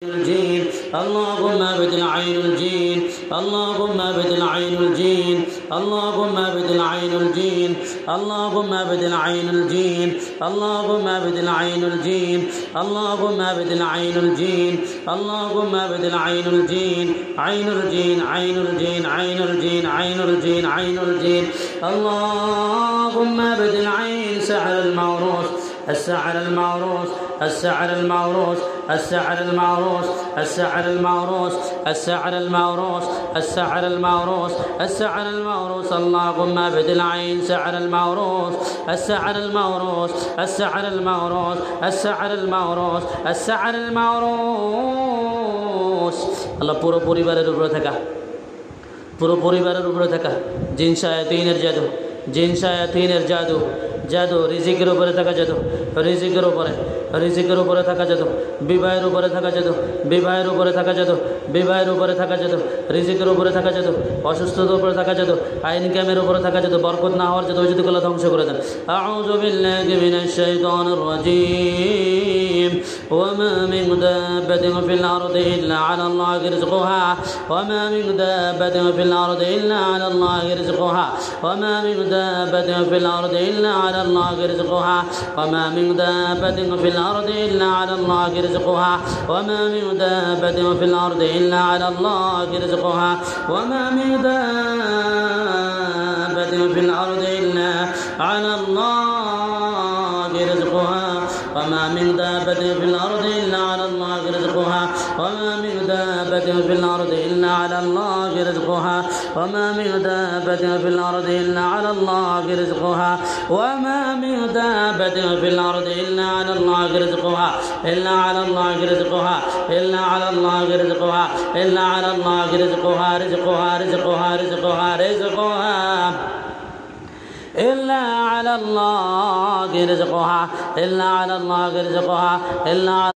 الجين اللهم ابدل عين الجين اللهم ابدل عين الجين اللهم ابدل عين الجين اللهم ابدل عين الجين اللهم ابدل عين الجين اللهم ابدل عين الجين اللهم ابدل عين الجين عين الجين عين الجين عين الجين عين الجين عين الجين اللهم ابدل عين سعر الموروث السعر الموروث السعر الموروث السعر الموروث السعر الموروث السعر الموروث السعر الموروث السعر الموروث اللهم ابدل عين سعر الموروث السعر الموروث السعر الموروث السعر الموروث السعر الموروث الله পুরো পরিবারের উপরে থাকা পুরো পরিবারের উপরে থাকা জিন শায়াতিনের জাদু জিন শায়াতিনের জাদু জাদু রিজিকের উপরে থাকা জাদু রিজিকের উপরে থাকা জাদু বিবাহের উপরে থাকা জাদু বিবাহের উপরে থাকা জাদু বিবাহের উপরে থাকা জাদু রিজিকের উপরে থাকা জাদু অসুস্থতার উপরে থাকা জাদু আইন কামের উপরে থাকা জাদু বরকত না হওয়ার জাদু ওইগুলো ধ্বংস করে দেন আউযু বিল্লাহি মিনাশ শাইতানির রাজীম ওয়ামা মিন দাব্বাতিন ফিল আরদি ইল্লা আলাল্লাহি রিজকুহা ওয়ামা মিন দাব্বাতিন ফিল আরদি ইল্লা আলাল্লাহি রিজকুহা ওয়ামা মিন দাব্বাতিন ফিল আরদি ইল্লা আলাল্লাহি রিজকুহা ওয়ামা মিন দাব্বাতিন ফিল আরদি ইল্লা আলাল্লাহি রিজকুহা ওয়ামা মিন দাব্বাতিন ফিল আরদি ইল্লা আলাল্লাহি রিজকুহা ওয়ামা মিন দাব্বাতিন ফিল আরদি ইল্লা আলাল্লাহি রিজকুহা وما من دابة في الأرض إلا على الله رزقها وما من دابة في الأرض إلا على الله رزقها وما من دابة في الأرض إلا على الله رزقها وما من دابة في الأرض إلا على الله رزقها إلا على الله رزقها إلا على الله رزقها إلا على الله رزقها رزقها رزقها رزقها رزقها إلا على الله رزقها إلا على الله رزقها إلا